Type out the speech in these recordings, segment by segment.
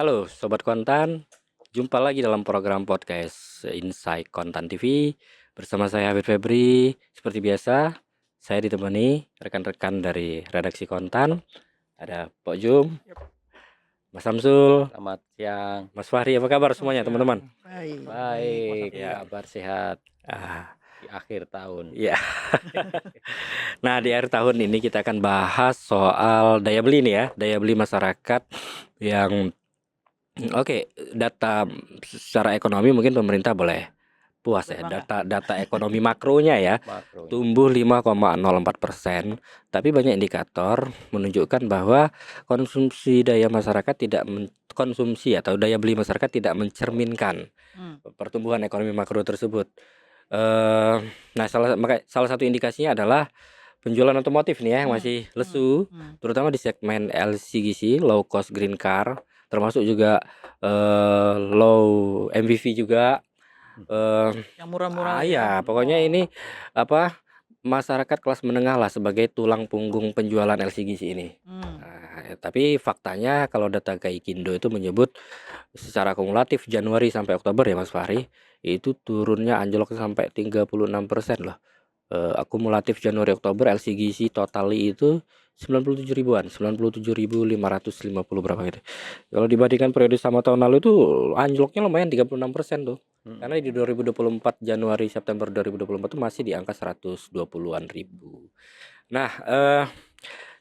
Halo Sobat Kontan, jumpa lagi dalam program podcast Insight Kontan TV bersama saya Habib Febri. Seperti biasa, saya ditemani rekan-rekan dari redaksi Kontan. Ada Pok Jum, Mas Samsul, Selamat siang. Mas Fahri. Apa kabar semuanya teman-teman? Baik. Baik, Ya. kabar sehat Ah, di akhir tahun. ya. Nah, di akhir tahun ini kita akan bahas soal daya beli nih ya, daya beli masyarakat yang Oke, data secara ekonomi mungkin pemerintah boleh puas ya. Data ekonomi makronya ya Makro. tumbuh 5,04%, tapi banyak indikator menunjukkan bahwa konsumsi daya masyarakat tidak konsumsi atau daya beli masyarakat tidak mencerminkan pertumbuhan ekonomi makro tersebut. Nah, salah satu indikasinya adalah penjualan otomotif nih ya yang masih lesu, terutama di segmen LCGC (low cost green car), termasuk juga low MPV juga. Yang murah-murah Ya, pokoknya ini apa masyarakat kelas menengah lah sebagai tulang punggung penjualan LCGC ini. Tapi faktanya kalau data Gaikindo itu menyebut secara kumulatif Januari sampai Oktober ya Mas Fahri, itu turunnya anjlok sampai 36% loh. Akumulatif Januari Oktober LCGC totali itu 97 ribuan, 97.550 berapa gitu. Kalau dibandingkan periode sama tahun lalu itu anjloknya lumayan 36% tuh. Karena di 2024 Januari September 2024 itu masih di angka 120-an ribu. Nah,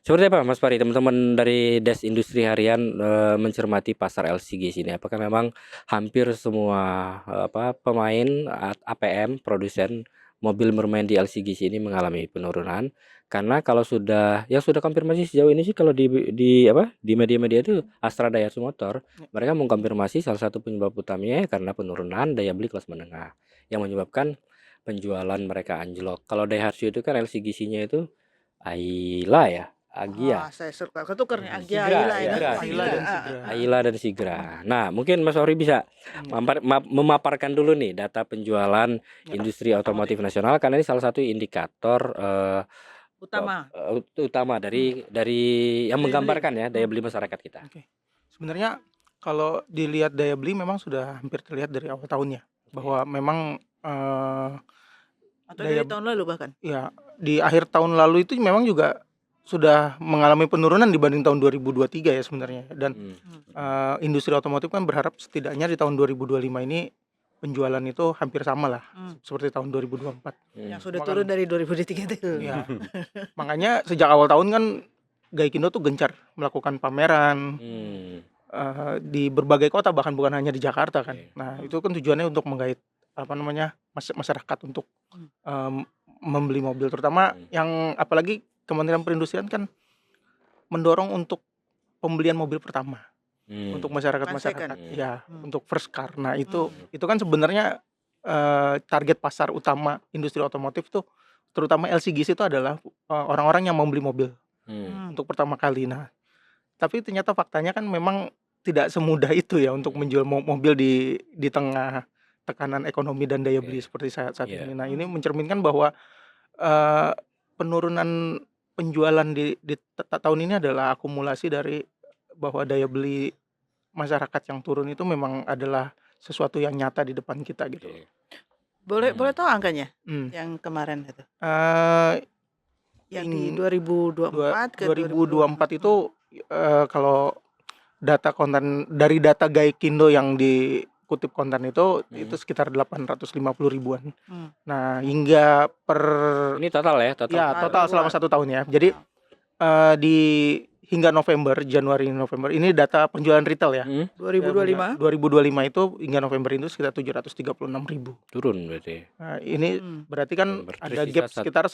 seperti apa Mas Fahri, teman-teman dari Desk Industri Harian mencermati pasar LCGC ini? Apakah memang hampir semua pemain APM produsen mobil bermain di LCGC ini mengalami penurunan? Karena kalau sudah konfirmasi sejauh ini sih kalau di media-media itu Astra Daihatsu Motor, mereka mengkonfirmasi salah satu penyebab utamanya karena penurunan daya beli kelas menengah yang menyebabkan penjualan mereka anjlok. Kalau Daihatsu itu kan LCGC-nya itu Ayla ya, Agia. Saya suka ketukar nih Agia, Sigra, Ayla dan Sigra. Nah, mungkin Mas Ori bisa memaparkan dulu nih data penjualan industri otomotif nasional, karena ini salah satu indikator utama dari yang menggambarkan ya daya beli masyarakat kita. Oke. Sebenarnya kalau dilihat daya beli memang sudah hampir terlihat dari awal tahunnya bahwa memang atau dari tahun lalu bahkan. Ya, di akhir tahun lalu itu memang juga sudah mengalami penurunan dibanding tahun 2023 ya sebenarnya. Dan industri otomotif kan berharap setidaknya di tahun 2025 ini penjualan itu hampir sama lah seperti tahun 2024. Yang sudah turun dari 2023 itu. Ya. Makanya sejak awal tahun kan Gaikindo tuh gencar melakukan pameran di berbagai kota, bahkan bukan hanya di Jakarta kan. Nah, itu kan tujuannya untuk menggait masyarakat untuk membeli mobil, terutama yang apalagi Kementerian Perindustrian kan mendorong untuk pembelian mobil pertama untuk masyarakat ya, untuk first car. Nah, itu kan sebenarnya target pasar utama industri otomotif tuh, terutama LCGC itu adalah orang-orang yang mau beli mobil untuk pertama kali. Nah, tapi ternyata faktanya kan memang tidak semudah itu ya untuk menjual mobil di tengah tekanan ekonomi dan daya beli seperti saat ini. Nah, ini mencerminkan bahwa penurunan penjualan di tahun ini adalah akumulasi dari bahwa daya beli masyarakat yang turun itu memang adalah sesuatu yang nyata di depan kita gitu. Boleh tahu angkanya yang kemarin itu? Yang di 2024 ke 2024 itu kalau data konten dari data Gaikindo yang dikutip konten itu sekitar 850 ribuan. Nah, hingga ini total total selama 1 tahun ya. Jadi hingga Januari November ini data penjualan retail ya. 2025 itu hingga November itu sekitar 736 ribu. Turun berarti. Nah, ini berarti kan ada gap sekitar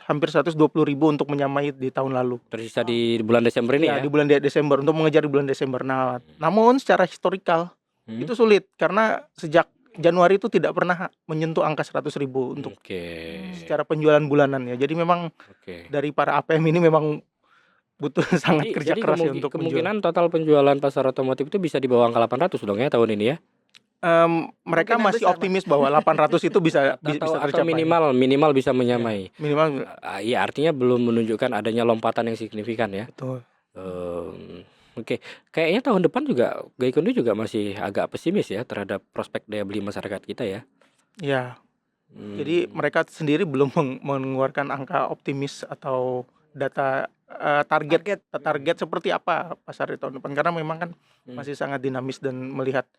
hampir 120 ribu untuk menyamai di tahun lalu. Tersisa di bulan Desember ini ya? Di bulan Desember, untuk mengejar di bulan Desember. Nah, namun secara historikal itu sulit karena sejak Januari itu tidak pernah menyentuh angka 100 ribu untuk secara penjualan bulanan ya. Jadi memang dari para APM ini memang butuh sangat kerja keras ya untuk kemungkinan total penjualan pasar otomotif itu bisa di bawah angka 800 dong ya tahun ini ya. Mereka masih optimis bahwa 800 itu bisa tercapai. Atau minimal bisa menyamai. Minimal. Ya, artinya belum menunjukkan adanya lompatan yang signifikan ya. Betul. Oke, kayaknya tahun depan juga Gaikindo juga masih agak pesimis ya terhadap prospek daya beli masyarakat kita ya. Ya, jadi mereka sendiri belum mengeluarkan angka optimis atau data target seperti apa pasar di tahun depan, karena memang kan masih sangat dinamis dan melihat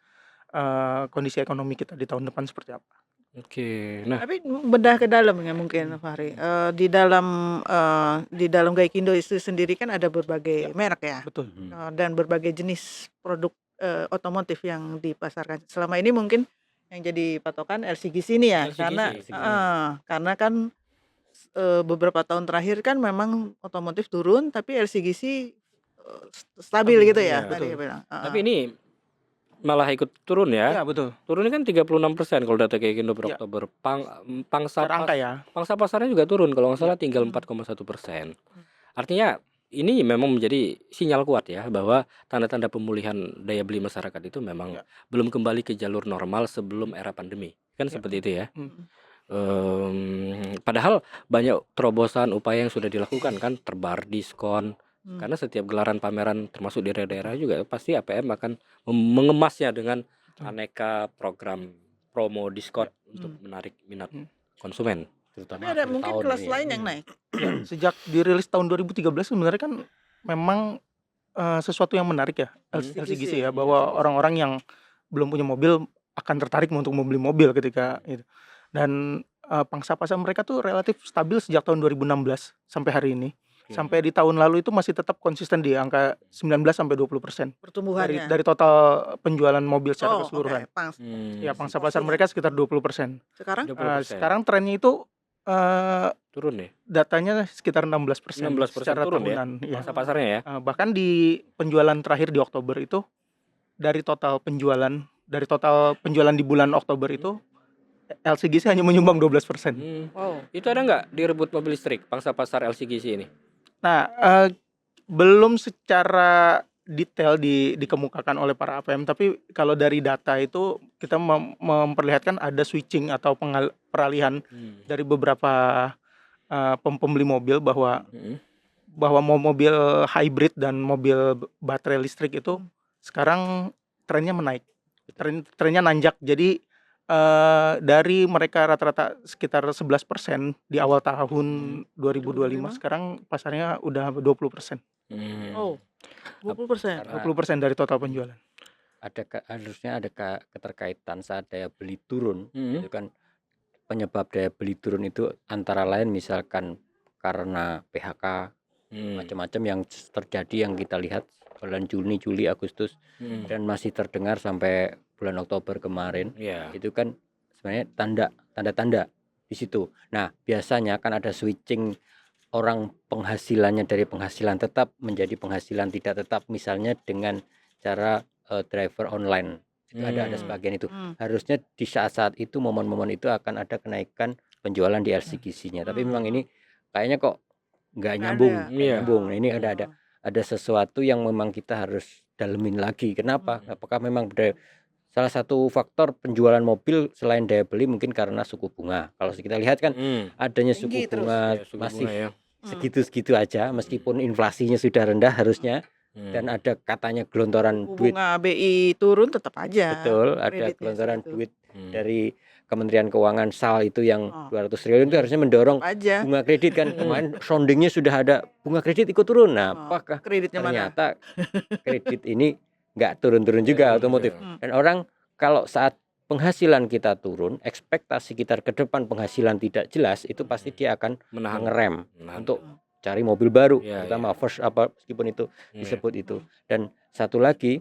kondisi ekonomi kita di tahun depan seperti apa. Oke, nah Tapi bedah ke dalam ya mungkin Fahri. Di dalam Gaikindo itu sendiri kan ada berbagai merek ya. Betul. Dan berbagai jenis produk otomotif yang dipasarkan. Selama ini mungkin yang jadi patokan LCGC ini ya, LCGC. karena kan beberapa tahun terakhir kan memang otomotif turun, tapi LCGC stabil gitu ya. Iya, Tadi betul. bilang. tapi ini malah ikut turun ya. Ya, betul. Turunnya kan 36% kalau data Gaikindo per Ya. Oktober. Pangsa Secara angka ya. pangsa pasarnya juga turun kalau nggak salah tinggal 4,1%. Artinya ini memang menjadi sinyal kuat ya bahwa tanda-tanda pemulihan daya beli masyarakat itu memang Ya. belum kembali ke jalur normal sebelum era pandemi. Kan Ya. seperti itu ya. Hmm. Padahal banyak terobosan upaya yang sudah dilakukan kan, terbar diskon. Karena setiap gelaran pameran termasuk di daerah-daerah juga pasti APM akan mengemasnya dengan aneka program promo diskon untuk menarik minat konsumen. Tapi Terutama ada akhir mungkin tahun kelas ini ya. lain yang naik. Sejak dirilis tahun 2013 sebenarnya kan memang sesuatu yang menarik ya, LCGC ya, bahwa orang-orang yang belum punya mobil akan tertarik untuk membeli mobil ketika itu. Dan pangsa pasar mereka tuh relatif stabil sejak tahun 2016 sampai hari ini. Sampai di tahun lalu itu masih tetap konsisten di angka 19-20% Pertumbuhannya. dari total penjualan mobil secara keseluruhan. Oke. Ya, pangsa pasar mereka sekitar 20%. Sekarang 20%. Sekarang trennya itu turun ya. datanya sekitar 16% 16% secara turun ya. tahunan. Ya. Pangsa pasarnya ya. Bahkan di penjualan terakhir di Oktober itu dari total penjualan di bulan Oktober itu LCGC hanya menyumbang 12%. Wow. Itu ada nggak direbut mobil listrik pangsa pasar LCGC ini? Nah, belum secara detail dikemukakan oleh para APM, tapi kalau dari data itu kita memperlihatkan ada switching atau peralihan dari beberapa pembeli mobil bahwa mobil hybrid dan mobil baterai listrik itu sekarang trennya menaik, trennya nanjak. Jadi dari mereka rata-rata sekitar 11% di awal tahun 2025, sekarang pasarnya udah 20%. Oh, 20%. 20% dari total penjualan. Harusnya ada keterkaitan saat daya beli turun. Itu kan penyebab daya beli turun itu antara lain misalkan karena PHK macam-macam yang terjadi, yang kita lihat bulan Juni, Juli, Agustus dan masih terdengar sampai bulan Oktober kemarin. Itu kan sebenarnya tanda-tanda di situ. Nah, biasanya kan ada switching orang penghasilannya dari penghasilan tetap menjadi penghasilan tidak tetap, misalnya dengan cara driver online. Itu ada sebagian itu. Harusnya di saat-saat itu, momen-momen itu akan ada kenaikan penjualan di LCGC-nya. Tapi memang ini kayaknya kok nggak nyambung. Nah, ini ada sesuatu yang memang kita harus dalemin lagi. Kenapa? Apakah memang salah satu faktor penjualan mobil selain daya beli mungkin karena suku bunga. Kalau kita lihat kan adanya suku bunga masih segitu-segitu aja, meskipun inflasinya sudah rendah harusnya, dan ada katanya gelontoran duit. Bunga BI turun tetap aja. Betul, ada gelontoran duit dari Kementerian Keuangan SAL itu yang 200 triliun itu harusnya mendorong bunga kredit kan. Kemarin soundingnya sudah ada bunga kredit ikut turun. Nah, apakah kreditnya ternyata kredit ini nggak turun-turun juga otomotif. Dan orang kalau saat penghasilan kita turun, ekspektasi kita ke depan penghasilan tidak jelas, itu pasti dia akan mengerem untuk cari mobil baru, terutama first meskipun itu disebut itu. Dan satu lagi,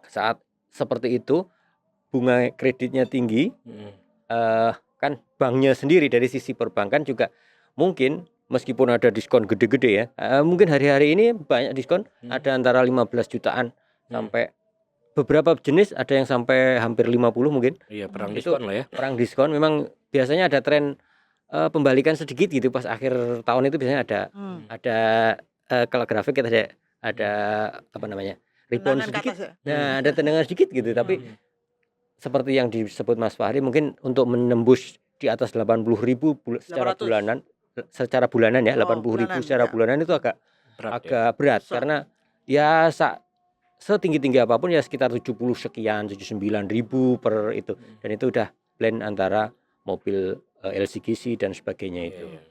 saat seperti itu bunga kreditnya tinggi, kan banknya sendiri dari sisi perbankan juga mungkin meskipun ada diskon gede-gede ya, mungkin hari-hari ini banyak diskon, ada antara 15 jutaan sampai beberapa jenis ada yang sampai hampir 50 mungkin. Iya, perang diskon lah ya. Perang diskon memang biasanya ada tren pembalikan sedikit gitu pas akhir tahun itu, biasanya ada kalau grafik kita ada apa namanya? Rebound sedikit. Nah, ada tendangan sedikit gitu, tapi seperti yang disebut Mas Fahri, mungkin untuk menembus di atas 80.000 secara bulanan ya, 80.000 secara bulanan itu agak berat karena ya setinggi-tinggi apapun ya sekitar 70 sekian, 79.000 per itu. Dan itu udah blend antara mobil LCGC dan sebagainya itu. Iya.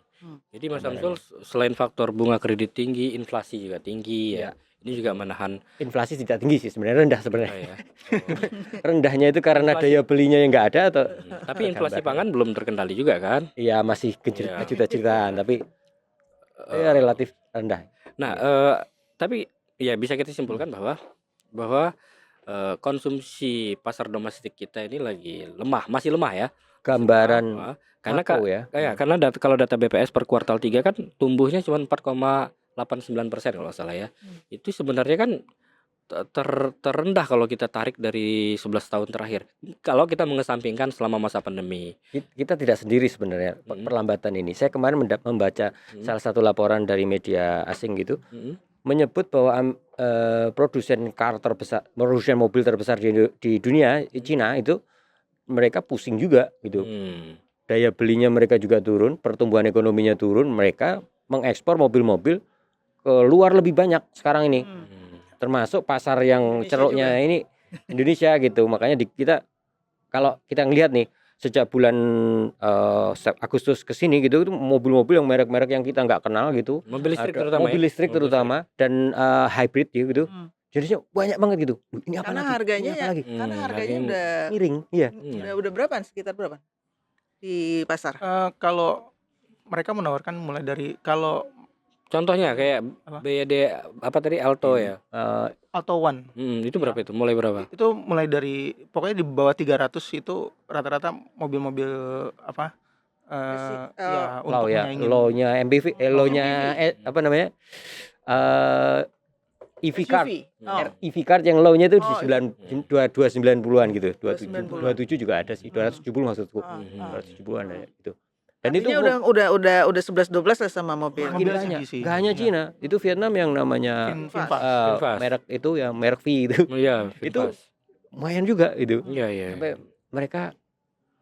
Jadi Mas Gambarannya. Samsul selain faktor bunga kredit tinggi, inflasi juga tinggi ya. Ya. Ini juga menahan Inflasi tidak tinggi sih sebenarnya, rendah sebenarnya. ya. Rendahnya itu karena Inflasi. daya belinya yang nggak ada atau Tapi inflasi gambarnya. pangan belum terkendali juga kan? ya masih Iya. juta-jutaan tapi ya Eh, relatif rendah. Nah, tapi ya bisa kita simpulkan bahwa konsumsi pasar domestik kita ini lagi lemah, masih lemah ya. Gambaran Kenapa? Karena makro ya. karena kalau data BPS per kuartal 3 kan tumbuhnya cuma 4,89% kalau nggak salah ya. Itu sebenarnya kan terendah kalau kita tarik dari 11 tahun terakhir. Kalau kita mengesampingkan selama masa pandemi. Kita tidak sendiri sebenarnya perlambatan ini. Saya kemarin membaca salah satu laporan dari media asing gitu, menyebut bahwa produsen produsen mobil terbesar di dunia, Cina itu mereka pusing juga gitu. Daya belinya mereka juga turun, pertumbuhan ekonominya turun, mereka mengekspor mobil-mobil ke luar lebih banyak sekarang ini. Termasuk pasar yang Indonesia ceruknya juga. ini Indonesia gitu. Makanya kita kalau kita ngelihat nih sejak bulan Agustus ke sini gitu, itu mobil-mobil yang merek-merek yang kita nggak kenal gitu. Mobil listrik Ada terutama mobil ya. listrik terutama dan hybrid gitu. Jadinya banyak banget gitu. Ini apa Karena lagi? harganya Ini apa ya, lagi? karena harganya harganya udah Miring, iya. udah berapa? Sekitar berapa di pasar? Kalau mereka menawarkan mulai dari kalau Contohnya kayak Apa? BYD apa tadi Alto ya. Auto One Itu berapa itu? Mulai berapa? itu mulai dari pokoknya di bawah 300 itu rata-rata mobil-mobil apa ya untuk Low ya, menyaingin low-nya MPV, low-nya MPV. apa namanya? EV card. SUV. Oh. EV card yang low-nya itu di Oh, 290-an gitu. 290-an. 27 juga ada sih. 270 maksudku. Ah, 270-an ada gitu. Dan Artinya itu udah 11-12 lah sama mobil. Mobil makin banyak. LCGC. Gak hanya Iya. Cina, itu Vietnam yang namanya Vinfast. Vinfast. merek itu ya merek V itu. Oh iya, Itu Vinfast. lumayan juga itu. Iya, iya. Sampai mereka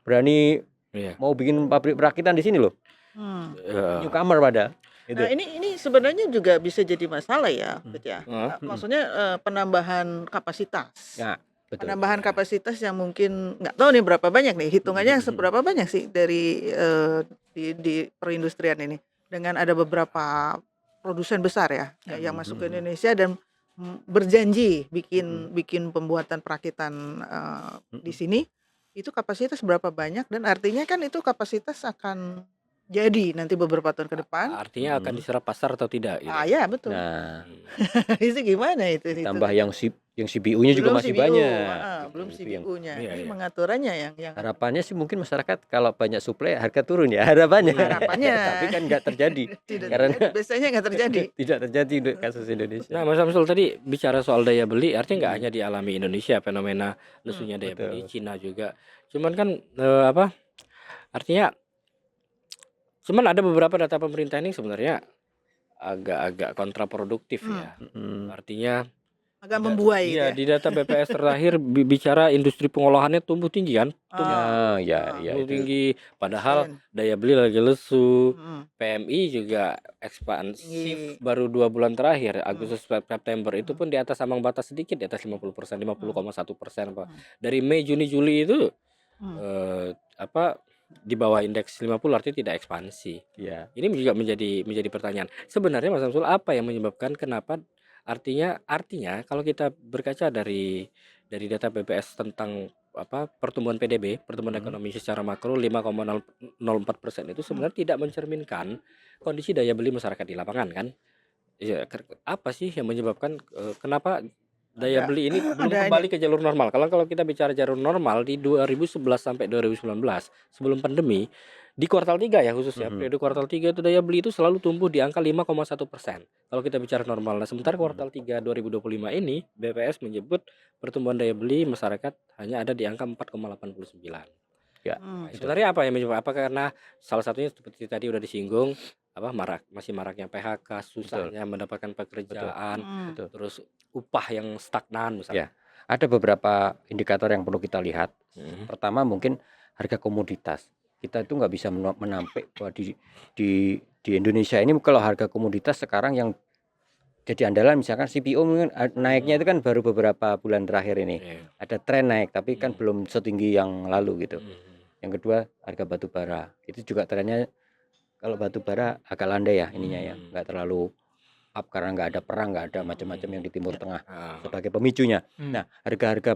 berani Iya. mau bikin pabrik perakitan di sini loh. Iya. Newcomer pada. Gitu. Nah ini sebenarnya juga bisa jadi masalah ya, Bet ya. Maksudnya penambahan kapasitas. Ya, betul. Penambahan kapasitas yang mungkin nggak tahu nih berapa banyak nih hitungannya seberapa banyak sih dari di perindustrian ini dengan ada beberapa produsen besar ya yang masuk ke Indonesia dan berjanji bikin pembuatan perakitan di sini itu kapasitas berapa banyak dan artinya kan itu kapasitas akan jadi nanti beberapa tahun ke depan. Artinya akan diserap pasar atau tidak gitu. Ya betul. Nah, itu gimana itu? tambah yang CPU-nya juga Belum masih CPU, banyak. belum Itu yang CPU-nya. Iya, Ini iya. pengaturannya yang harapannya sih mungkin masyarakat kalau banyak suplai harga turun ya harapannya. Harapannya. Tapi kan nggak terjadi. tidak Karena- terjadi. Biasanya nggak terjadi. Tidak terjadi untuk kasus Indonesia. Nah, Mas Samsul tadi bicara soal daya beli, artinya nggak hanya dialami Indonesia fenomena lesunya daya betul. beli, Cina juga. Cuman kan artinya cuman ada beberapa data pemerintah ini sebenarnya agak-agak kontraproduktif ya. Artinya Agak membuai iya, gitu di data BPS terakhir bicara industri pengolahannya tumbuh tinggi kan? Ya, Tumbuh itu. tinggi padahal Keren. daya beli lagi lesu. Mm. PMI juga ekspansif Tinggi. baru 2 bulan terakhir Agustus September itu pun di atas ambang batas sedikit di atas 50%, 50,1% Pak. Dari Mei Juni Juli itu di bawah indeks 50 artinya tidak ekspansi. Ya. Ini juga menjadi pertanyaan. Sebenarnya Mas Samsul apa yang menyebabkan kenapa artinya kalau kita berkaca dari data BPS tentang pertumbuhan PDB, pertumbuhan ekonomi secara makro 5,04% itu sebenarnya tidak mencerminkan kondisi daya beli masyarakat di lapangan kan? Ya, apa sih yang menyebabkan kenapa daya beli ini belum kembali ke jalur normal? Kalau kita bicara jalur normal di 2011 sampai 2019 sebelum pandemi di kuartal 3 ya khususnya periode kuartal 3 itu daya beli itu selalu tumbuh di angka 5,1%. Kalau kita bicara normal. Nah, sementara kuartal 3 2025 ini BPS menyebut pertumbuhan daya beli masyarakat hanya ada di angka 4,89. Ya. Sebenarnya apa yang menyebabkan? Apa karena salah satunya seperti tadi udah disinggung masih maraknya PHK, susahnya mendapatkan pekerjaan, terus upah yang stagnan misalnya. Ya. Ada beberapa indikator yang perlu kita lihat. Pertama mungkin harga komoditas. Kita itu nggak bisa menampik bahwa di Indonesia ini kalau harga komoditas sekarang yang jadi andalan, misalkan CPO mungkin naiknya itu kan baru beberapa bulan terakhir ini. Iya. Ada tren naik, tapi kan Hmm. belum setinggi yang lalu gitu. Hmm. Yang kedua, harga batu bara. Itu juga trennya kalau batu bara agak landai ya ininya ya, nggak terlalu up karena nggak ada perang, nggak ada macam-macam yang di Timur Tengah Ah, sebagai pemicunya. Hmm. Nah, harga-harga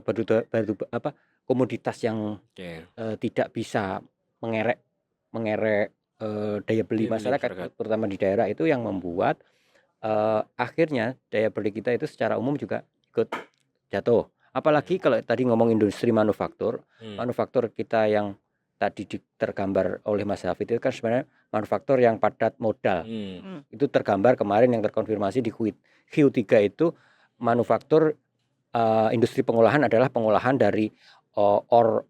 komoditas yang oke. tidak bisa mengerek daya beli Daya beli masyarakat, masyarakat. terutama di daerah, itu yang membuat akhirnya daya beli kita itu secara umum juga ikut jatuh. Apalagi kalau tadi ngomong industri manufaktur, manufaktur kita yang tadi tergambar oleh Mas Hafid itu kan sebenarnya manufaktur yang padat modal. Itu tergambar kemarin yang terkonfirmasi di Q3 itu manufaktur industri pengolahan adalah pengolahan dari ore,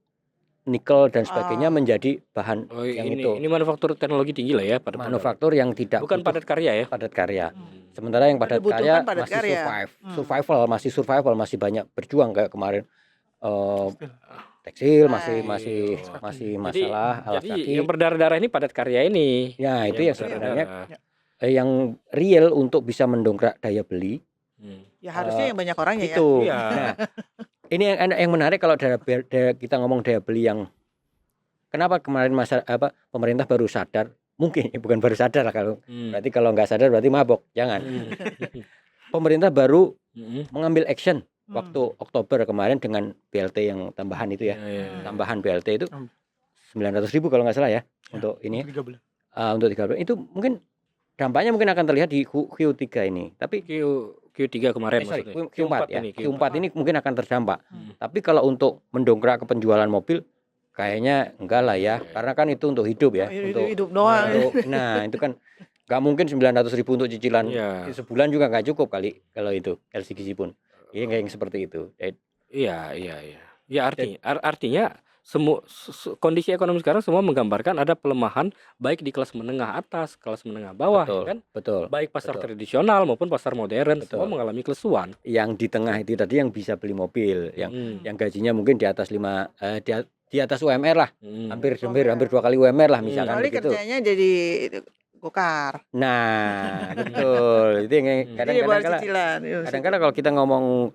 nikel dan sebagainya menjadi bahan Oh, yang ini manufaktur teknologi tinggi lah ya, padat modal. manufaktur yang tidak Bukan butuh padat karya ya. padat karya. Sementara yang padat Dibutuhkan karya padat masih karya. survival, masih banyak berjuang kayak kemarin tekstil masih Jadi masalah alas kaki. yang berdarah-darah ini padat karya ini. Ya, itu yang sebenarnya berdarah. yang real untuk bisa mendongkrak daya beli. Ya harusnya yang banyak orangnya ya. Itu. Iya. Nah, ini yang menarik kalau kita ngomong daya beli yang kenapa kemarin pemerintah baru sadar, mungkin bukan baru sadar lah kalau berarti kalau nggak sadar berarti mabok, jangan. Pemerintah baru mengambil action waktu Oktober kemarin dengan BLT yang tambahan itu ya. Tambahan BLT itu 900.000 kalau nggak salah ya untuk ini. Untuk 3 bulan. Itu mungkin dampaknya mungkin akan terlihat di Q3 ini. Tapi Q3 kemarin maksudnya. Q4 ya. Q4 ini mungkin akan terdampak. Tapi kalau untuk mendongkrak ke penjualan mobil kayaknya enggak lah ya. Karena kan itu untuk hidup ya, untuk hidup doang. nah, itu kan nggak mungkin 900.000 untuk cicilan sebulan juga nggak cukup kali kalau itu LCGC pun. Iya kayak yang seperti itu. Iya. Ya artinya semua kondisi ekonomi sekarang semua menggambarkan ada pelemahan baik di kelas menengah atas, kelas menengah bawah, kan? Betul. Baik pasar tradisional maupun pasar modern semua mengalami kelesuan. Yang di tengah itu tadi yang bisa beli mobil, yang gajinya mungkin di atas di atas UMR lah, hampir 2 kali UMR lah misalkan begitu. Kerjanya jadi gokar. Nah, betul. Itu yang kadang-kadang kalau kita ngomong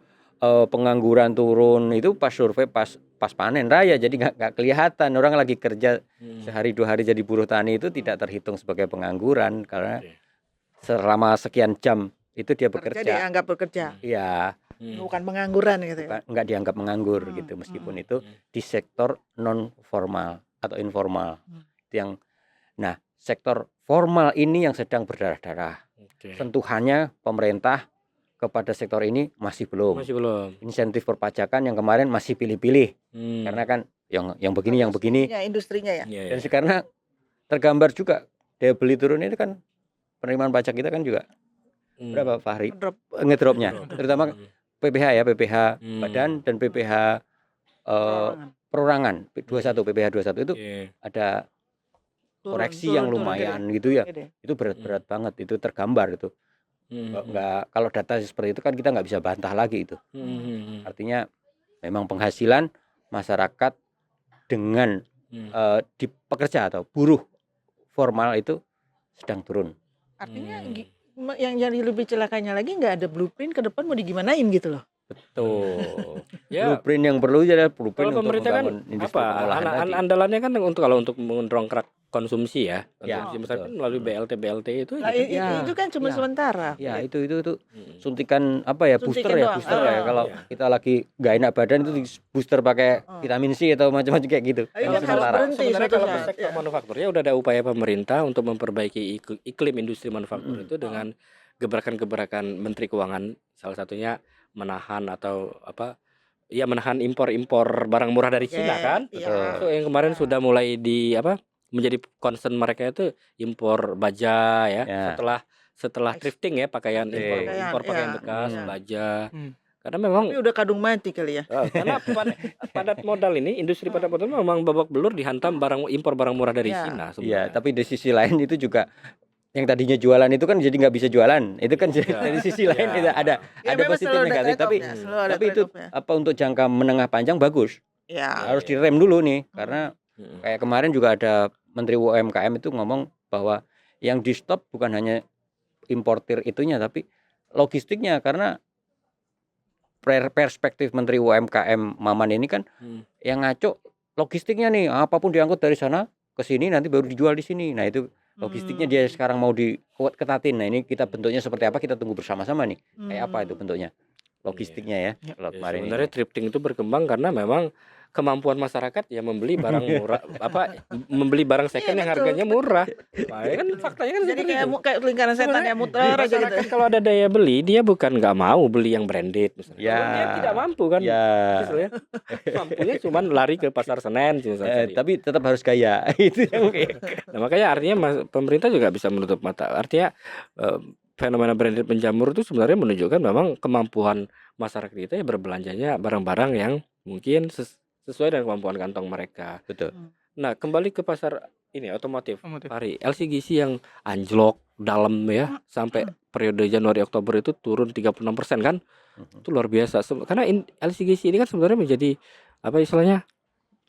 pengangguran turun itu pas survei pas panen raya, jadi nggak kelihatan orang lagi kerja sehari 2 hari jadi buruh tani itu tidak terhitung sebagai pengangguran karena selama sekian jam itu dia bekerja. Dianggap bekerja. Iya. Bukan pengangguran gitu ya. Nggak dianggap menganggur gitu meskipun itu di sektor non formal atau informal. Nah, sektor formal ini yang sedang berdarah-darah. Sentuhannya pemerintah kepada sektor ini masih belum. Insentif perpajakan yang kemarin masih pilih-pilih. Karena kan yang begini. Ya, industrinya ya. Dan sekarang tergambar juga daya beli turun itu kan penerimaan pajak kita kan juga berapa Fahri? Ngedropnya. Terutama PPH badan dan PPH perorangan 21 PPH 21 itu ada koreksi yang lumayan gitu ya. Itu berat banget, itu tergambar itu. Nggak, kalau data seperti itu kan kita nggak bisa bantah lagi itu. Artinya memang penghasilan masyarakat dengan di pekerja atau buruh formal itu sedang turun. Artinya yang jadi lebih celakanya lagi nggak ada blueprint ke depan mau digimanain gitu loh. Betul. Blueprint yang perlu adalah blueprint untuk membangun industri pengolahan tadi. Andalannya kan untuk mendongkrak konsumsi ya. Konsumsi misalkan melalui BLT itu. Itu kan cuma sementara. Ya, itu suntikan booster ya. Kalau kita lagi nggak enak badan itu booster pakai vitamin C atau macam-macam kayak gitu. Sebenarnya kalau sektor manufakturnya udah ada upaya pemerintah untuk memperbaiki iklim industri manufaktur itu dengan gebrakan-gebrakan Menteri Keuangan, salah satunya menahan menahan impor barang murah dari Cina kan. Itu yang kemarin sudah mulai menjadi concern mereka itu impor baja ya. Setelah thrifting ya, pakaian impor pakaian bekas, baja. Karena memang udah kadung mati kali ya. Karena padat modal ini, industri padat modal memang babak belur dihantam impor barang murah dari Cina sebenarnya. Iya, tapi di sisi lain itu juga yang tadinya jualan itu kan jadi nggak bisa jualan. Itu kan dari sisi lain ada positif negatif, tapi itu untuk jangka menengah panjang bagus. Harus direm dulu nih, karena kayak kemarin juga ada Menteri UMKM itu ngomong bahwa yang di stop bukan hanya importir itunya, tapi logistiknya, karena perspektif Menteri UMKM Maman ini kan yang ngaco logistiknya nih, apapun diangkut dari sana ke sini nanti baru dijual di sini. Nah itu logistiknya dia sekarang mau diketatin. Nah ini kita bentuknya seperti apa, kita tunggu bersama-sama nih. Kayak apa itu bentuknya logistiknya ya. Kalau kemarin ini. Sebenarnya thrifting itu berkembang karena memang kemampuan masyarakat ya membeli barang murah, membeli barang second yang harganya murah. Nah, kan faktanya kan Jadi seperti itu. kayak lingkaran setan yang muter aja gitu. Masyarakat kalau ada daya beli, dia bukan nggak mau beli yang branded misalnya. Ya. Kalau dia tidak mampu kan. Ya. Misalnya, mampunya cuma lari ke pasar Senen misalnya. Tapi tetap harus gaya. Itu yang Nah, makanya artinya pemerintah juga bisa menutup mata. Artinya fenomena branded menjamur itu sebenarnya menunjukkan memang kemampuan masyarakat kita ya berbelanjanya barang-barang yang mungkin sesuai dengan kemampuan kantong mereka. Betul. Nah, kembali ke pasar ini otomotif. Otomotif. Hari LCGC yang anjlok dalam ya sampai periode Januari Oktober itu turun 36% kan? Itu luar biasa. Karena LCGC ini kan sebenarnya menjadi apa istilahnya?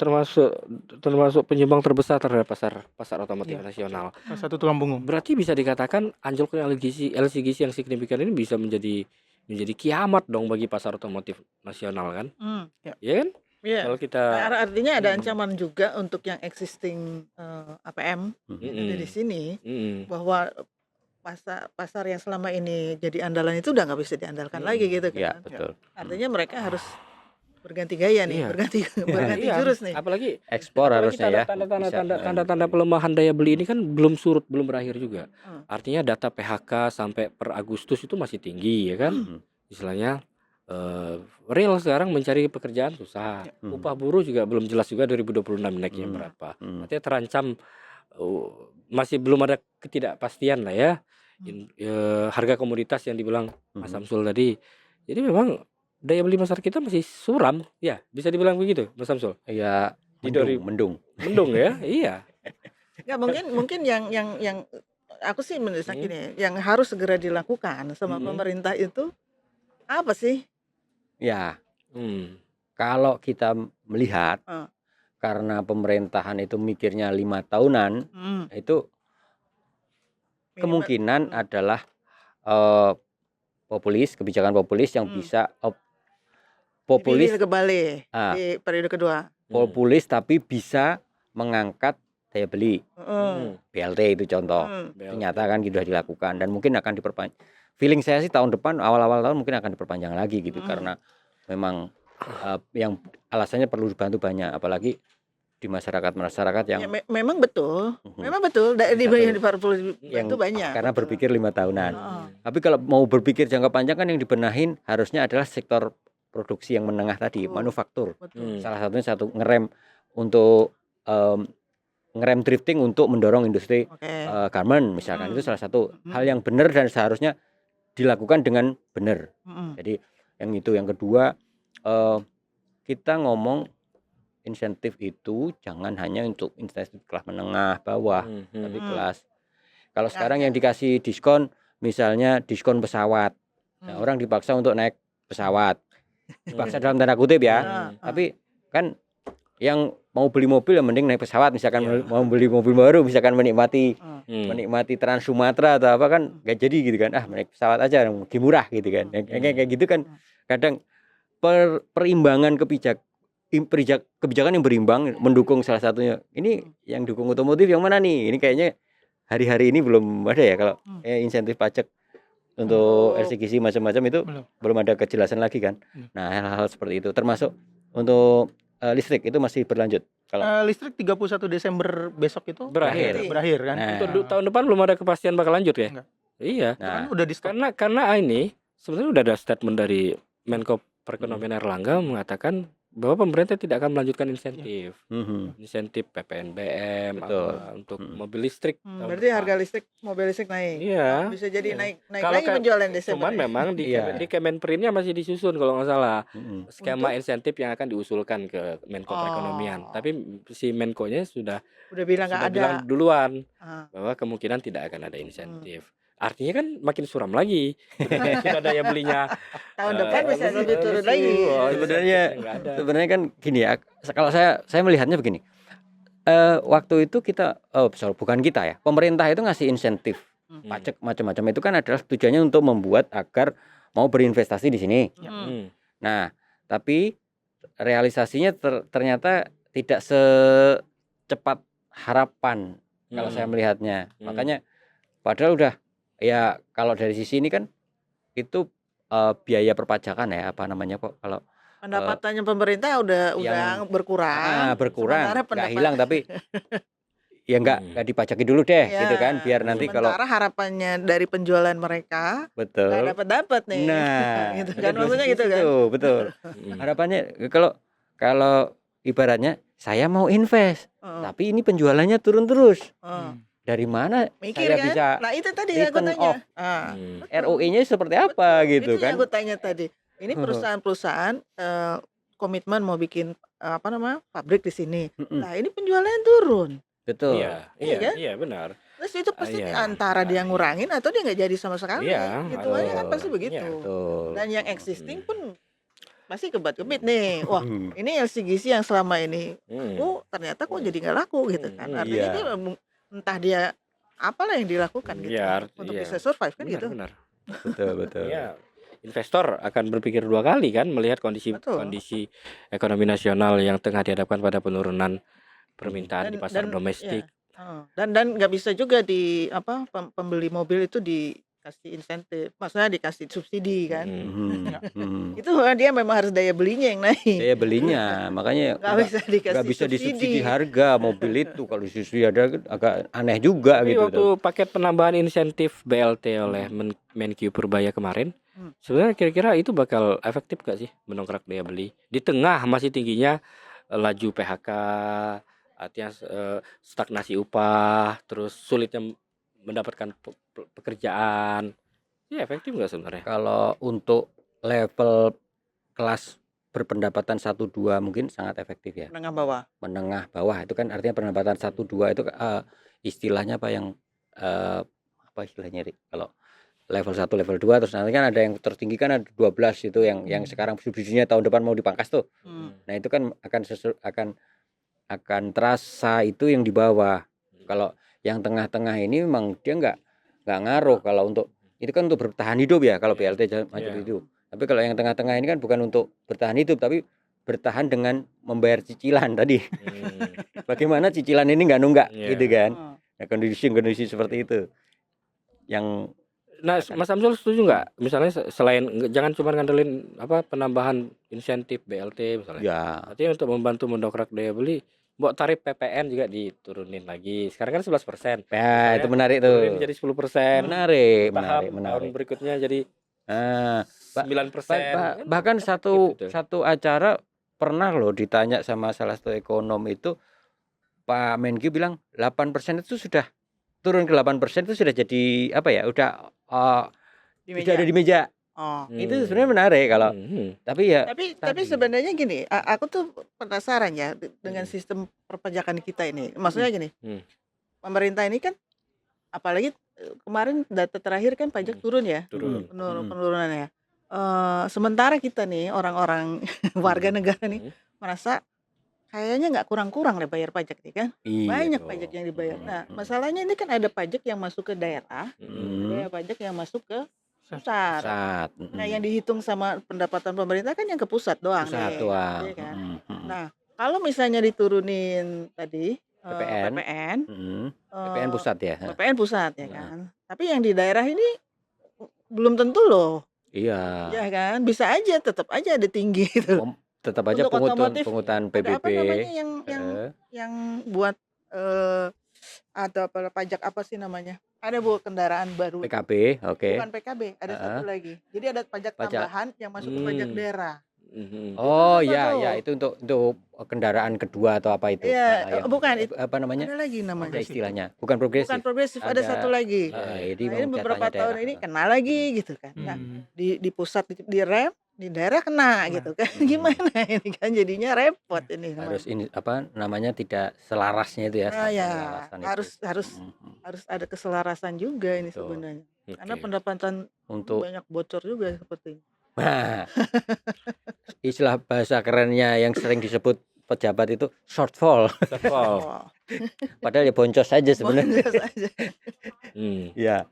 termasuk penyumbang terbesar terhadap pasar otomotif nasional. Salah satu tulang punggung. Berarti bisa dikatakan anjloknya LCGC yang signifikan ini bisa menjadi kiamat dong bagi pasar otomotif nasional kan? Ya kan? Iya. Kalau kita Artinya ada ancaman juga untuk yang existing APM ada di sini bahwa pasar yang selama ini jadi andalan itu udah nggak bisa diandalkan lagi gitu kan? Ya betul. Artinya mereka harus berganti gaya nih, Iya. berganti Iya, jurus nih. apalagi Ekspor harusnya ya. tanda-tanda pelemahan daya beli ini kan belum surut, belum berakhir juga. Artinya data PHK sampai per Agustus itu masih tinggi ya kan? Istilahnya real sekarang mencari pekerjaan susah. Upah buruh juga belum jelas juga 2026 naiknya berapa. Artinya terancam masih belum ada ketidakpastian lah ya. Harga komoditas yang dibilang Mas Samsul tadi. Jadi memang daya beli masyarakat kita masih suram, ya bisa dibilang begitu, Mas Samsul. Ya mendung. Mendung ya, iya. Nggak, mungkin yang aku sih menurut gini, yang harus segera dilakukan sama pemerintah itu apa sih? Ya, kalau kita melihat Ah. karena pemerintahan itu mikirnya 5 tahunan, itu kemungkinan adalah kebijakan populis yang bisa populis Dipilih kembali di periode kedua. populis tapi bisa mengangkat daya beli. BLT itu contoh. Ternyata kan sudah dilakukan dan mungkin akan diperpanjang. Feeling saya sih tahun depan, awal-awal tahun mungkin akan diperpanjang lagi gitu karena memang yang alasannya perlu dibantu banyak, apalagi di masyarakat yang Ya, memang betul, di Parpol itu banyak. Karena berpikir 5 tahunan. Tapi kalau mau berpikir jangka panjang kan yang dibenahin harusnya adalah sektor produksi yang menengah tadi, manufaktur. Salah satunya ngerem untuk ngerem drifting untuk mendorong industri garment misalkan, itu salah satu hal yang benar dan seharusnya dilakukan dengan benar. Jadi yang kedua, kita ngomong insentif itu jangan hanya untuk insentif kelas menengah bawah, tapi kelas. Kalau sekarang yang dikasih diskon, misalnya diskon pesawat, nah, orang dipaksa untuk naik pesawat, dipaksa dalam tanda kutip ya. Tapi kan yang mau beli mobil yang mending naik pesawat, misalkan mau beli mobil baru, misalkan menikmati Trans Sumatera atau apa kan nggak jadi gitu kan, naik pesawat aja lebih murah gitu kan. Kayak gitu kan kadang perimbangan kebijakan yang berimbang mendukung salah satunya. Ini yang dukung otomotif yang mana nih? Ini kayaknya hari-hari ini belum ada ya kalau insentif pajak untuk LCGC macam-macam itu belum ada kejelasan lagi kan. Nah, hal-hal seperti itu termasuk untuk listrik itu masih berlanjut. Kalau listrik 31 Desember besok itu Berakhir kan. Nah. Untuk tahun depan belum ada kepastian bakal lanjut ya? Enggak. Iya. Nah, Kan udah di stop. Karena ini sebenarnya udah ada statement dari Menko Perekonomian Erlangga mengatakan bahwa pemerintah tidak akan melanjutkan insentif. Insentif PPNBM untuk mobil listrik. Berarti harga listrik mobil listrik naik. Iya. Bisa jadi naik Kalau lagi penjualan Desember. Cuman memang di Kemenprinnya masih disusun kalau nggak salah skema insentif yang akan diusulkan ke Menko Perekonomian. Tapi si Menko-nya sudah bilang nggak ada. bilang duluan bahwa kemungkinan tidak akan ada insentif. Artinya kan makin suram lagi. Sudah daya belinya tahun depan bisa lebih turun lagi. Sebenarnya kan gini ya. Kalau saya melihatnya begini. Waktu itu kita bukan kita ya. Pemerintah itu ngasih insentif pajak macam-macam itu kan adalah tujuannya untuk membuat agar mau berinvestasi di sini. Nah, tapi realisasinya ternyata tidak secepat harapan kalau saya melihatnya. Makanya padahal udah ya kalau dari sisi ini kan itu biaya perpajakan ya apa namanya kok kalau Pendapatannya pemerintah udah berkurang. berkurang Sementara nggak hilang tapi ya nggak dipajaki dulu deh gitu kan biar nanti kalau sementara harapannya dari penjualan mereka betul nggak dapat nih. nah gitu kan maksudnya gitu kan. betul harapannya kalau ibaratnya saya mau invest tapi ini penjualannya turun terus dari mana Mikir saya kan? bisa Nah itu tadi aku return tanya. off ROE-nya seperti apa gitu Itu kan yang aku tanya tadi. Ini perusahaan-perusahaan komitmen mau bikin pabrik di sini. Nah ini penjualannya turun. betul Iya benar. Terus itu pasti Iya. antara dia ngurangin atau dia nggak jadi sama sekali. Iya, Hitungannya kan pasti begitu. betul Dan yang existing pun masih kebat-kebit nih. Wah ini LCGC yang selama ini ternyata kok jadi nggak laku gitu kan. Artinya dia entah dia apalah yang dilakukan gitu untuk bisa survive kan gitu. Benar. betul Iya. Investor akan berpikir dua kali kan melihat kondisi ekonomi nasional yang tengah dihadapkan pada penurunan permintaan di pasar domestik. Dan nggak bisa juga pembeli mobil itu dikasih insentif, maksudnya dikasih subsidi kan. Itu dia memang harus daya belinya yang naik. Daya belinya makanya nggak bisa disubsidi harga mobil itu kalau disubsidi ada agak aneh juga Tapi gitu. waktu paket penambahan insentif BLT oleh Menkyu Purbaya kemarin, sebenarnya kira-kira itu bakal efektif gak sih mendongkrak daya beli di tengah masih tingginya laju PHK, artinya stagnasi upah, terus sulitnya mendapatkan pekerjaan. Ya efektif nggak sebenarnya? Kalau untuk level kelas berpendapatan 1-2 mungkin sangat efektif ya. Menengah bawah itu kan artinya pendapatan 1-2 itu istilahnya apa yang apa istilahnya kalau level 1 level 2 terus nanti kan ada yang tertinggi kan ada 12 itu yang sekarang subsidinya tahun depan mau dipangkas tuh. Nah itu kan akan terasa itu yang di bawah. Kalau yang tengah-tengah ini memang dia nggak ngaruh kalau untuk itu kan untuk bertahan hidup ya kalau BLT macam itu. Tapi kalau yang tengah-tengah ini kan bukan untuk bertahan hidup tapi bertahan dengan membayar cicilan tadi. Bagaimana cicilan ini nggak nunggak gitu kan? Nah, kondisi seperti itu. Yang Mas Samsul setuju nggak? Misalnya selain jangan cuma ngandelin penambahan insentif BLT misalnya. ya Artinya untuk membantu mendongkrak daya beli, buat tarif PPN juga diturunin lagi. Sekarang kan 11%. ya itu menarik tuh. Turunin menjadi 10%. Menarik. Tahun berikutnya jadi 9%. Bahkan satu acara pernah loh ditanya sama salah satu ekonom itu Pak Menkyu bilang 8% itu sudah turun ke 8% itu sudah jadi apa ya udah sudah ada di meja. Itu sebenarnya menarik kalau tapi sebenarnya gini, aku tuh penasaran ya dengan sistem perpajakan kita ini. Maksudnya gini, pemerintah ini kan apalagi kemarin data terakhir kan pajak turun ya, penurunannya. Sementara kita nih orang-orang warga negara nih merasa kayaknya nggak kurang-kurang deh bayar pajak nih kan, banyak pajak yang dibayar. Nah masalahnya ini kan ada pajak yang masuk ke daerah, ada pajak yang masuk ke pusat. Nah yang dihitung sama pendapatan pemerintah kan yang ke pusat doang nih, ya kan? Nah kalau misalnya diturunin tadi PPN pusat ya. PPN pusat ya kan. Tapi yang di daerah ini belum tentu loh. Iya. Ya kan, bisa aja tetap aja ada tinggi gitu. Tetap aja pungutan PBB. Apa namanya yang buat atau pajak apa sih namanya? Ada kendaraan baru. PKB, oke. Bukan PKB, ada satu lagi. Jadi ada pajak tambahan yang masuk ke pajak daerah. Oh ya itu untuk kendaraan kedua atau apa itu? Iya, bukan itu. Apa namanya? Ada lagi namanya. Ada istilahnya. Bukan progresif. Ada satu lagi. Ini beberapa tahun ini kena lagi gitu kan. Nah, di pusat di rem, di daerah kena gitu kan. Gimana ini kan jadinya repot ini. Harus ini apa namanya tidak selarasnya itu ya. Harus ada keselarasan juga ini sebenarnya. Karena pendapatan untuk banyak bocor juga seperti ini. Nah, istilah bahasa kerennya yang sering disebut pejabat itu shortfall. Padahal ya boncos saja sebenarnya. Ya.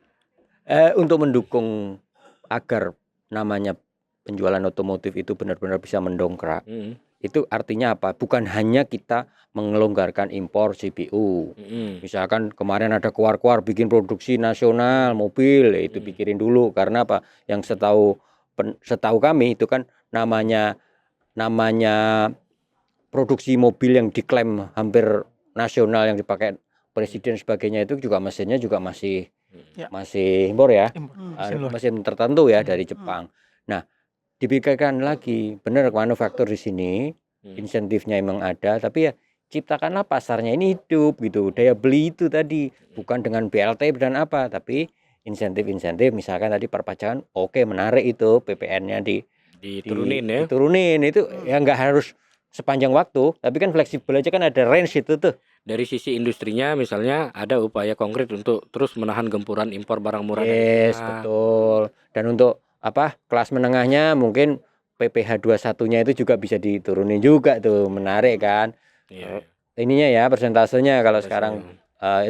Untuk mendukung agar namanya penjualan otomotif itu benar-benar bisa mendongkrak, itu artinya apa? Bukan hanya kita mengelonggarkan impor CPU. Misalkan kemarin ada keluar-keluar bikin produksi nasional mobil, itu pikirin dulu, karena apa? Yang setahu kami itu kan namanya produksi mobil yang diklaim hampir nasional yang dipakai presiden sebagainya, itu juga mesinnya juga masih impor ya. Mesin tertentu ya dari Jepang. Nah, dipikirkan lagi, benar manufaktur di sini insentifnya memang ada, tapi ya ciptakanlah pasarnya ini hidup gitu. Daya beli itu tadi bukan dengan BLT dan apa, tapi insentif misalkan tadi perpajakan, oke, menarik itu PPN-nya diturunin itu ya nggak harus sepanjang waktu, tapi kan fleksibel aja, kan ada range itu tuh. Dari sisi industrinya misalnya ada upaya konkret untuk terus menahan gempuran impor barang murah dari Yes, China. betul. Dan untuk kelas menengahnya mungkin PPh 21-nya itu juga bisa diturunin juga tuh, menarik kan. Ininya ya persentasenya, kalau sekarang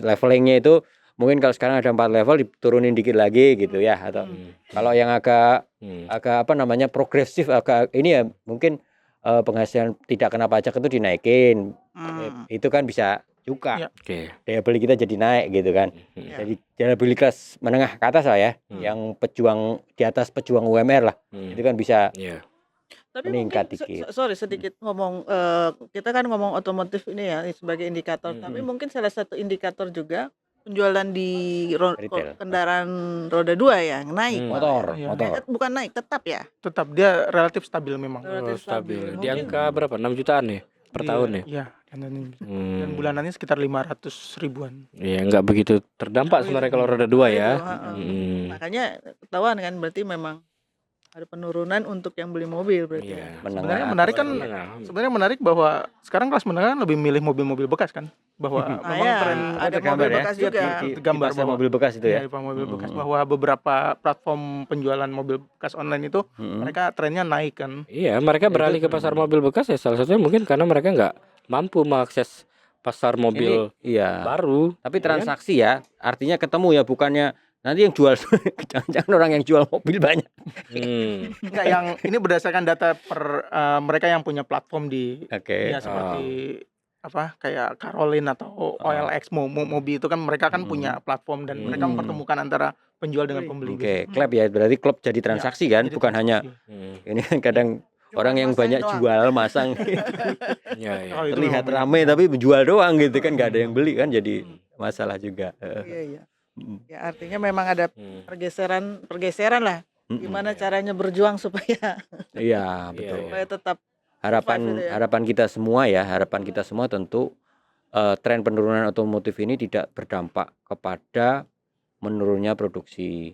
levelingnya itu mungkin kalau sekarang ada 4 level diturunin dikit lagi gitu ya, atau kalau yang agak progresif, agak ini ya mungkin penghasilan tidak kena pajak itu dinaikin. Itu kan bisa juga. Daya beli kita jadi naik gitu kan. Jadi daya beli kelas menengah ke atas lah ya, yang pejuang di atas pejuang UMR lah, itu kan bisa Tapi meningkat mungkin dikit. sedikit ngomong, kita kan ngomong otomotif ini ya sebagai indikator, tapi mungkin salah satu indikator juga penjualan di Retail. kendaraan roda 2 ya, naik. Motor. Bukan naik, tetap ya? Tetap dia relatif stabil memang. Relatif stabil. Di angka berapa? 6 jutaan nih per tahun ya? Iya, dan bulanannya sekitar 500 ribuan. Iya, nggak begitu terdampak sebenarnya kalau roda 2 ya. Makanya ketahuan kan, berarti memang ada penurunan untuk yang beli mobil berarti. Sebenarnya menarik kan, bahwa sekarang kelas menengah lebih milih mobil-mobil bekas kan, bahwa memang tren ada tergambar mobil ya, bekas juga. tergambar Pasar bahwa mobil bekas itu ya. mobil bekas, bahwa beberapa platform penjualan mobil bekas online itu mereka trennya naik kan. Iya, mereka beralih ke pasar mobil bekas ya, salah satunya mungkin karena mereka nggak mampu mengakses pasar mobil baru. Tapi transaksi ya, artinya ketemu ya, bukannya nanti yang jual jangan-jangan orang yang jual mobil banyak. Enggak, yang ini berdasarkan data mereka yang punya platform di ya seperti kayak Caroline atau OLX, Mobi itu kan mereka kan punya platform dan mereka mempertemukan antara penjual dengan pembeli. Klub ya, berarti klub jadi transaksi kan, jadi bukan hanya ini kan kadang orang yang banyak jual masang terlihat ramai tapi menjual doang gitu kan, nggak ada yang beli kan, jadi masalah juga. Iya. Ya artinya memang ada pergeseran lah. Gimana caranya berjuang supaya betul. supaya tetap Harapan kita semua tentu tren penurunan otomotif ini tidak berdampak kepada menurunnya produksi.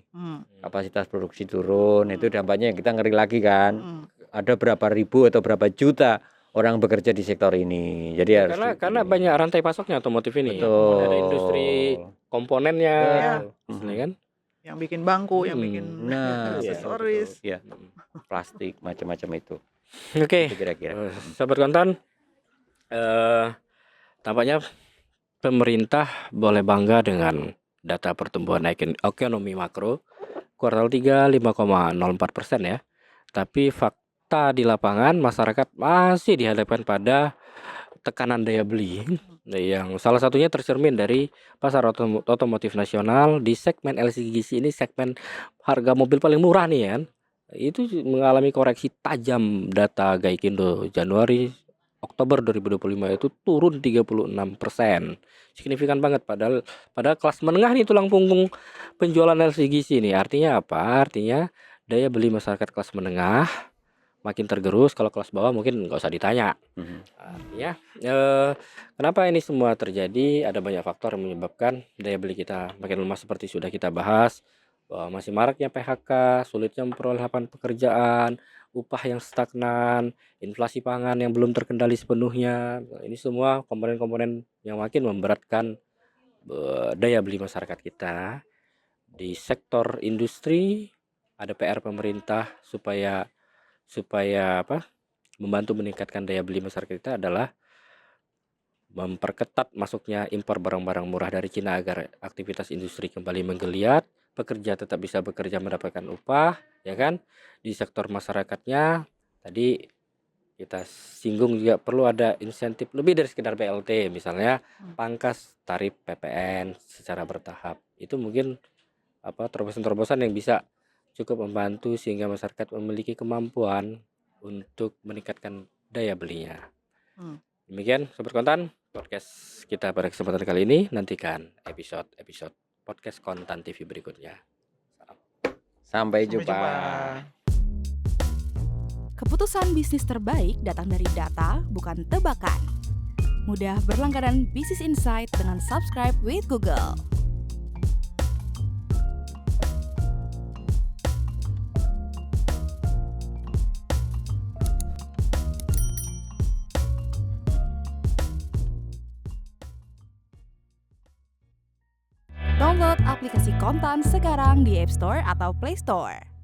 Kapasitas produksi turun, itu dampaknya yang kita ngeri lagi kan. Ada berapa ribu atau berapa juta orang bekerja di sektor ini. Jadi karena banyak rantai pasoknya otomotif ini. Betul. Ada industri komponennya, kan? Yang bikin bangku, yang bikin aksesoris, plastik, macam-macam itu. Oke. Itu kira-kira. Sahabat Kontan, tampaknya pemerintah boleh bangga dengan data pertumbuhan ekonomi makro kuartal 3 5,04% ya. Tapi fakta di lapangan masyarakat masih dihadapkan pada tekanan daya beli yang salah satunya tercermin dari pasar otomotif nasional di segmen LCGC ini, segmen harga mobil paling murah nih kan. Itu mengalami koreksi tajam. Data Gaikindo Januari Oktober 2025 itu turun 36%. Signifikan banget, padahal kelas menengah nih tulang punggung penjualan LCGC ini. Artinya apa? Artinya daya beli masyarakat kelas menengah makin tergerus. Kalau kelas bawah mungkin nggak usah ditanya. Artinya kenapa ini semua terjadi? Ada banyak faktor yang menyebabkan daya beli kita makin lemah, seperti sudah kita bahas, bahwa masih maraknya PHK, sulitnya memperoleh lapangan pekerjaan, upah yang stagnan, inflasi pangan yang belum terkendali sepenuhnya. Ini semua komponen-komponen yang makin memberatkan daya beli masyarakat kita. Di sektor industri ada PR pemerintah supaya membantu meningkatkan daya beli masyarakat kita adalah memperketat masuknya impor barang-barang murah dari Cina agar aktivitas industri kembali menggeliat. pekerja tetap bisa bekerja mendapatkan upah, ya kan? Di sektor masyarakatnya tadi kita singgung juga perlu ada insentif lebih dari sekedar BLT, misalnya pangkas tarif PPN secara bertahap. Itu mungkin terobosan-terobosan yang bisa cukup membantu sehingga masyarakat memiliki kemampuan untuk meningkatkan daya belinya. Demikian Sobat Kontan, podcast kita pada kesempatan kali ini. Nantikan episode podcast Kontan TV berikutnya. Sampai Sampai jumpa. Keputusan bisnis terbaik datang dari data, bukan tebakan. Mudah berlangganan Business Insight dengan subscribe with Google. Download aplikasi Kontan sekarang di App Store atau Play Store.